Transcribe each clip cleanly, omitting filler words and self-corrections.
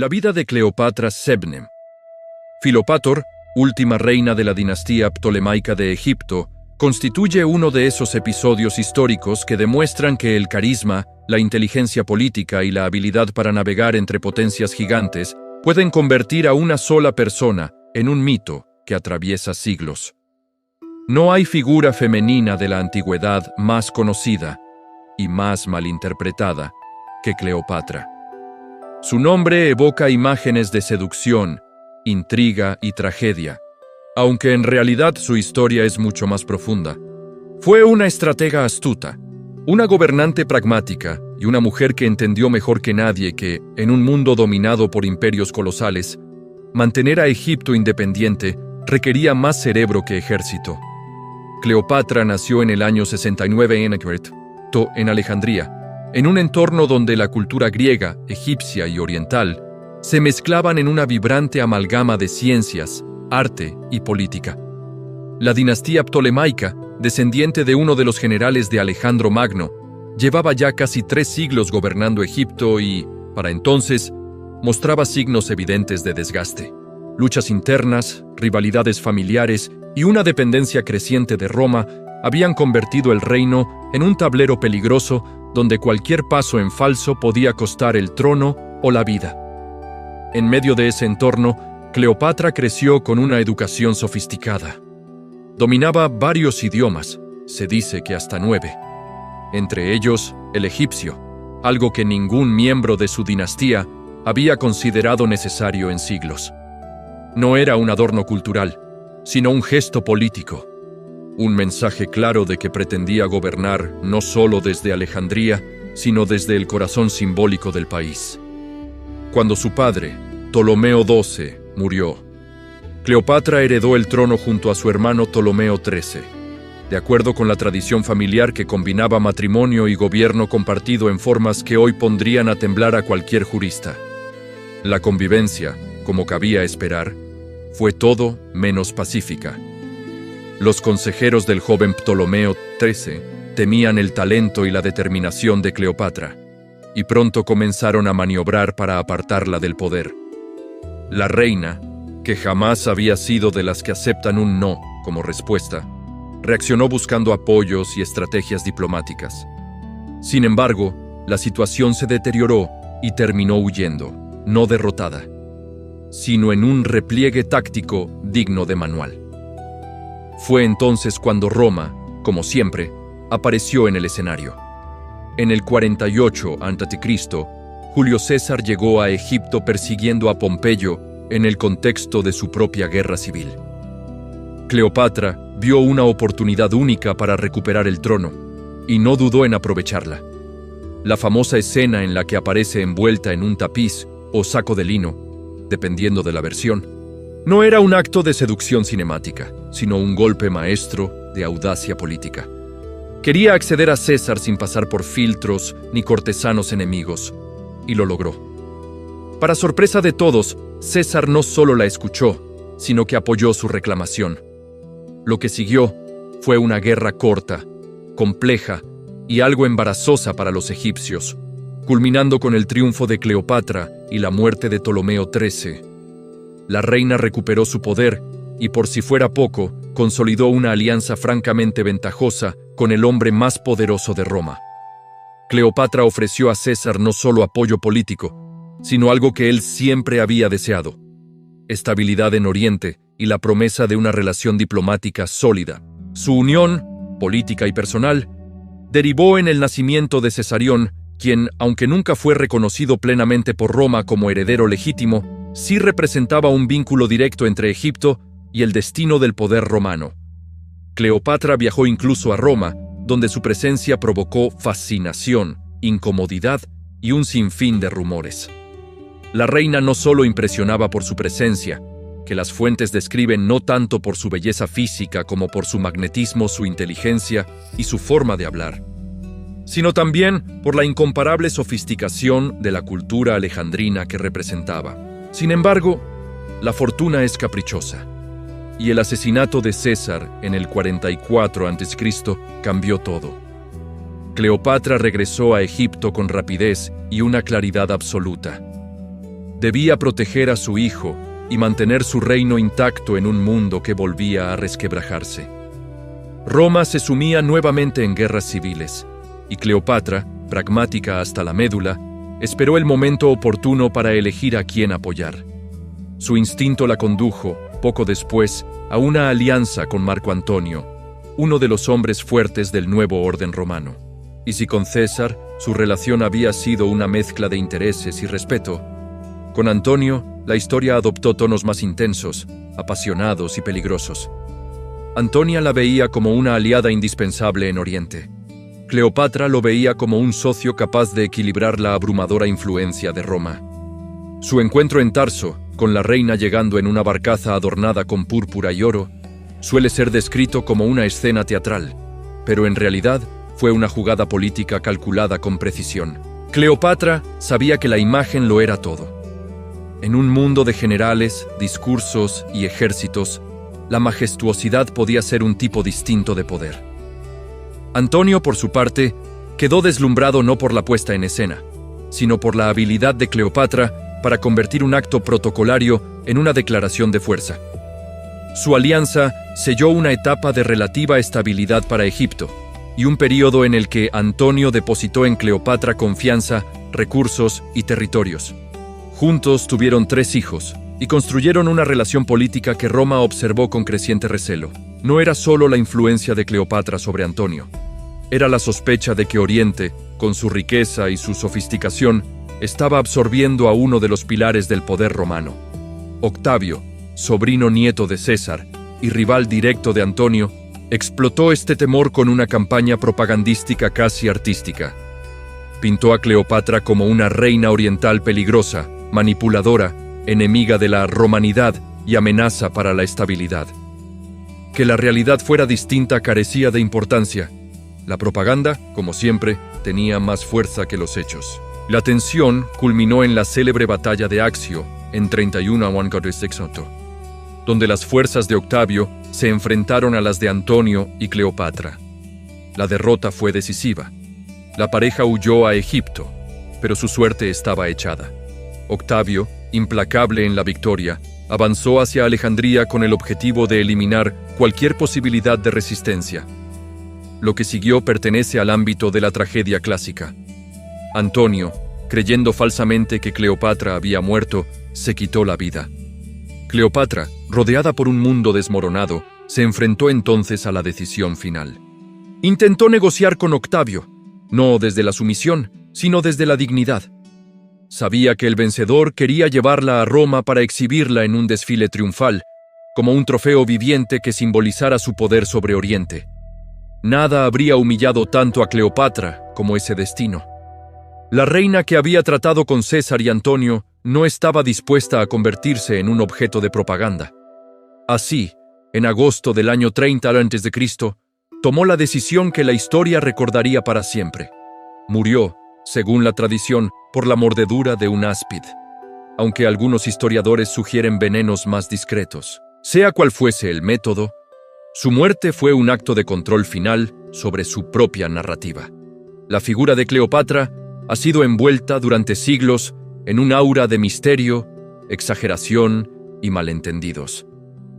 La vida de Cleopatra Sebnem. Filopátor, última reina de la dinastía ptolemaica de Egipto, constituye uno de esos episodios históricos que demuestran que el carisma, la inteligencia política y la habilidad para navegar entre potencias gigantes pueden convertir a una sola persona en un mito que atraviesa siglos. No hay figura femenina de la antigüedad más conocida y más malinterpretada que Cleopatra. Su nombre evoca imágenes de seducción, intriga y tragedia, aunque en realidad su historia es mucho más profunda. Fue una estratega astuta, una gobernante pragmática y una mujer que entendió mejor que nadie que, en un mundo dominado por imperios colosales, mantener a Egipto independiente requería más cerebro que ejército. Cleopatra nació en el año 69 en Alejandría, en un entorno donde la cultura griega, egipcia y oriental se mezclaban en una vibrante amalgama de ciencias, arte y política. La dinastía ptolemaica, descendiente de uno de los generales de Alejandro Magno, llevaba ya casi 3 siglos gobernando Egipto y, para entonces, mostraba signos evidentes de desgaste. Luchas internas, rivalidades familiares y una dependencia creciente de Roma habían convertido el reino en un tablero peligroso donde cualquier paso en falso podía costar el trono o la vida. En medio de ese entorno, Cleopatra creció con una educación sofisticada. Dominaba varios idiomas, se dice que hasta 9, entre ellos el egipcio, algo que ningún miembro de su dinastía había considerado necesario en siglos. No era un adorno cultural, sino un gesto político, un mensaje claro de que pretendía gobernar no solo desde Alejandría, sino desde el corazón simbólico del país. Cuando su padre, Ptolomeo XII, murió, Cleopatra heredó el trono junto a su hermano Ptolomeo XIII, de acuerdo con la tradición familiar que combinaba matrimonio y gobierno compartido en formas que hoy pondrían a temblar a cualquier jurista. La convivencia, como cabía esperar, fue todo menos pacífica. Los consejeros del joven Ptolomeo XIII temían el talento y la determinación de Cleopatra, y pronto comenzaron a maniobrar para apartarla del poder. La reina, que jamás había sido de las que aceptan un no como respuesta, reaccionó buscando apoyos y estrategias diplomáticas. Sin embargo, la situación se deterioró y terminó huyendo, no derrotada, sino en un repliegue táctico digno de manual. Fue entonces cuando Roma, como siempre, apareció en el escenario. En el 48 a.C., Julio César llegó a Egipto persiguiendo a Pompeyo en el contexto de su propia guerra civil. Cleopatra vio una oportunidad única para recuperar el trono y no dudó en aprovecharla. La famosa escena en la que aparece envuelta en un tapiz o saco de lino, dependiendo de la versión, no era un acto de seducción cinemática, sino un golpe maestro de audacia política. Quería acceder a César sin pasar por filtros ni cortesanos enemigos, y lo logró. Para sorpresa de todos, César no solo la escuchó, sino que apoyó su reclamación. Lo que siguió fue una guerra corta, compleja y algo embarazosa para los egipcios, culminando con el triunfo de Cleopatra y la muerte de Ptolomeo XIII. La reina recuperó su poder y, por si fuera poco, consolidó una alianza francamente ventajosa con el hombre más poderoso de Roma. Cleopatra ofreció a César no solo apoyo político, sino algo que él siempre había deseado: estabilidad en Oriente y la promesa de una relación diplomática sólida. Su unión, política y personal, derivó en el nacimiento de Cesarión, quien, aunque nunca fue reconocido plenamente por Roma como heredero legítimo, sí representaba un vínculo directo entre Egipto y el destino del poder romano. Cleopatra viajó incluso a Roma, donde su presencia provocó fascinación, incomodidad y un sinfín de rumores. La reina no solo impresionaba por su presencia, que las fuentes describen no tanto por su belleza física como por su magnetismo, su inteligencia y su forma de hablar, sino también por la incomparable sofisticación de la cultura alejandrina que representaba. Sin embargo, la fortuna es caprichosa, y el asesinato de César en el 44 a.C. cambió todo. Cleopatra regresó a Egipto con rapidez y una claridad absoluta. Debía proteger a su hijo y mantener su reino intacto en un mundo que volvía a resquebrajarse. Roma se sumía nuevamente en guerras civiles, y Cleopatra, pragmática hasta la médula, esperó el momento oportuno para elegir a quién apoyar. Su instinto la condujo, poco después, a una alianza con Marco Antonio, uno de los hombres fuertes del nuevo orden romano. Y si con César su relación había sido una mezcla de intereses y respeto, con Antonio la historia adoptó tonos más intensos, apasionados y peligrosos. Antonia la veía como una aliada indispensable en Oriente. Cleopatra lo veía como un socio capaz de equilibrar la abrumadora influencia de Roma. Su encuentro en Tarso, con la reina llegando en una barcaza adornada con púrpura y oro, suele ser descrito como una escena teatral, pero en realidad fue una jugada política calculada con precisión. Cleopatra sabía que la imagen lo era todo. En un mundo de generales, discursos y ejércitos, la majestuosidad podía ser un tipo distinto de poder. Antonio, por su parte, quedó deslumbrado no por la puesta en escena, sino por la habilidad de Cleopatra para convertir un acto protocolario en una declaración de fuerza. Su alianza selló una etapa de relativa estabilidad para Egipto, y un periodo en el que Antonio depositó en Cleopatra confianza, recursos y territorios. Juntos tuvieron 3 hijos y construyeron una relación política que Roma observó con creciente recelo. No era solo la influencia de Cleopatra sobre Antonio, era la sospecha de que Oriente, con su riqueza y su sofisticación, estaba absorbiendo a uno de los pilares del poder romano. Octavio, sobrino nieto de César y rival directo de Antonio, explotó este temor con una campaña propagandística casi artística. Pintó a Cleopatra como una reina oriental peligrosa, manipuladora, enemiga de la romanidad y amenaza para la estabilidad. Que la realidad fuera distinta carecía de importancia. La propaganda, como siempre, tenía más fuerza que los hechos. La tensión culminó en la célebre batalla de Accio, en 31 a.C., donde las fuerzas de Octavio se enfrentaron a las de Antonio y Cleopatra. La derrota fue decisiva. La pareja huyó a Egipto, pero su suerte estaba echada. Octavio, implacable en la victoria, avanzó hacia Alejandría con el objetivo de eliminar cualquier posibilidad de resistencia. Lo que siguió pertenece al ámbito de la tragedia clásica. Antonio, creyendo falsamente que Cleopatra había muerto, se quitó la vida. Cleopatra, rodeada por un mundo desmoronado, se enfrentó entonces a la decisión final. Intentó negociar con Octavio, no desde la sumisión, sino desde la dignidad. Sabía que el vencedor quería llevarla a Roma para exhibirla en un desfile triunfal, como un trofeo viviente que simbolizara su poder sobre Oriente. Nada habría humillado tanto a Cleopatra como ese destino. La reina que había tratado con César y Antonio no estaba dispuesta a convertirse en un objeto de propaganda. Así, en agosto del año 30 a.C., tomó la decisión que la historia recordaría para siempre. Murió, según la tradición, por la mordedura de un áspid, aunque algunos historiadores sugieren venenos más discretos. Sea cual fuese el método, su muerte fue un acto de control final sobre su propia narrativa. La figura de Cleopatra ha sido envuelta durante siglos en un aura de misterio, exageración y malentendidos.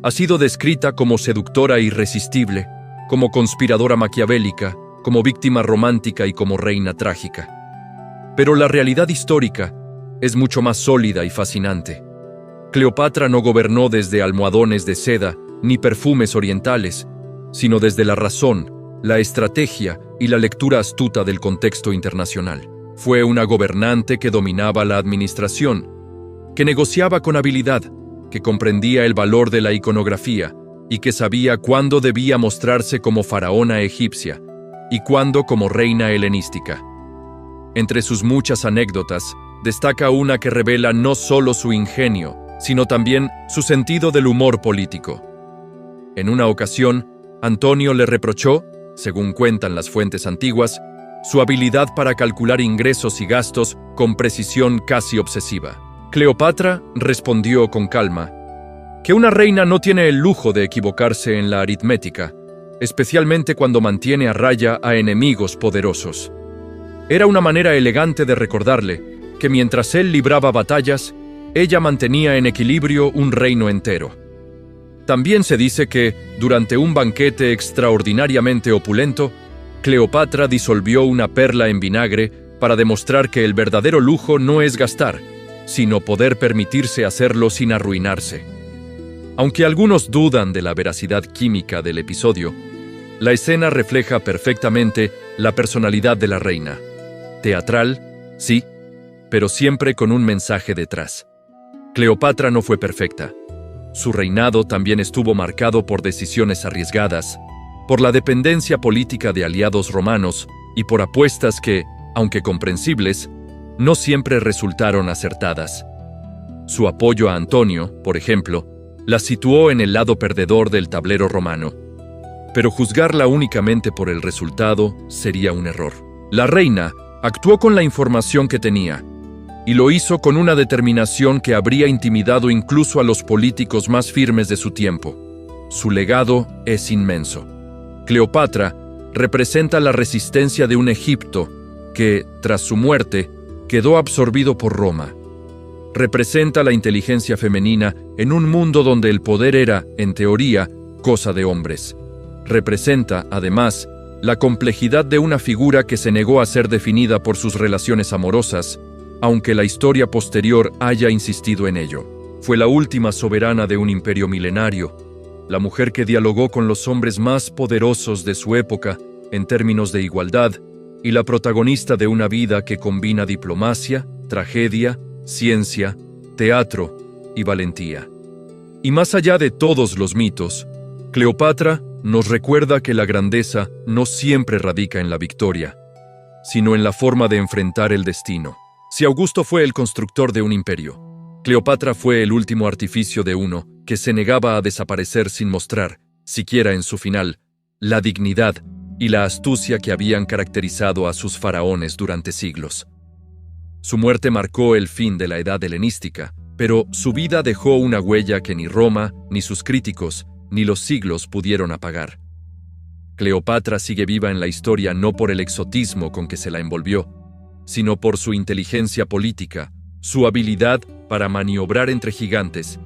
Ha sido descrita como seductora irresistible, como conspiradora maquiavélica, como víctima romántica y como reina trágica. Pero la realidad histórica es mucho más sólida y fascinante. Cleopatra no gobernó desde almohadones de seda ni perfumes orientales, sino desde la razón, la estrategia y la lectura astuta del contexto internacional. Fue una gobernante que dominaba la administración, que negociaba con habilidad, que comprendía el valor de la iconografía y que sabía cuándo debía mostrarse como faraona egipcia y cuándo como reina helenística. Entre sus muchas anécdotas, destaca una que revela no solo su ingenio, sino también su sentido del humor político. En una ocasión, Antonio le reprochó, según cuentan las fuentes antiguas, su habilidad para calcular ingresos y gastos con precisión casi obsesiva. Cleopatra respondió con calma que una reina no tiene el lujo de equivocarse en la aritmética, especialmente cuando mantiene a raya a enemigos poderosos. Era una manera elegante de recordarle que mientras él libraba batallas, ella mantenía en equilibrio un reino entero. También se dice que, durante un banquete extraordinariamente opulento, Cleopatra disolvió una perla en vinagre para demostrar que el verdadero lujo no es gastar, sino poder permitirse hacerlo sin arruinarse. Aunque algunos dudan de la veracidad química del episodio, la escena refleja perfectamente la personalidad de la reina. Teatral, sí, pero siempre con un mensaje detrás. Cleopatra no fue perfecta. Su reinado también estuvo marcado por decisiones arriesgadas, por la dependencia política de aliados romanos y por apuestas que, aunque comprensibles, no siempre resultaron acertadas. Su apoyo a Antonio, por ejemplo, la situó en el lado perdedor del tablero romano. Pero juzgarla únicamente por el resultado sería un error. La reina actuó con la información que tenía, y lo hizo con una determinación que habría intimidado incluso a los políticos más firmes de su tiempo. Su legado es inmenso. Cleopatra representa la resistencia de un Egipto que, tras su muerte, quedó absorbido por Roma. Representa la inteligencia femenina en un mundo donde el poder era, en teoría, cosa de hombres. Representa, además, la complejidad de una figura que se negó a ser definida por sus relaciones amorosas, aunque la historia posterior haya insistido en ello. Fue la última soberana de un imperio milenario, la mujer que dialogó con los hombres más poderosos de su época en términos de igualdad, y la protagonista de una vida que combina diplomacia, tragedia, ciencia, teatro y valentía. Y más allá de todos los mitos, Cleopatra nos recuerda que la grandeza no siempre radica en la victoria, sino en la forma de enfrentar el destino. Si Augusto fue el constructor de un imperio, Cleopatra fue el último artificio de uno que se negaba a desaparecer sin mostrar, siquiera en su final, la dignidad y la astucia que habían caracterizado a sus faraones durante siglos. Su muerte marcó el fin de la edad helenística, pero su vida dejó una huella que ni Roma, ni sus críticos, ni los siglos pudieron apagar. Cleopatra sigue viva en la historia no por el exotismo con que se la envolvió, sino por su inteligencia política, su habilidad para maniobrar entre gigantes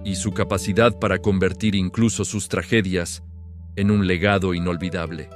y su capacidad para convertir incluso sus tragedias en un legado inolvidable.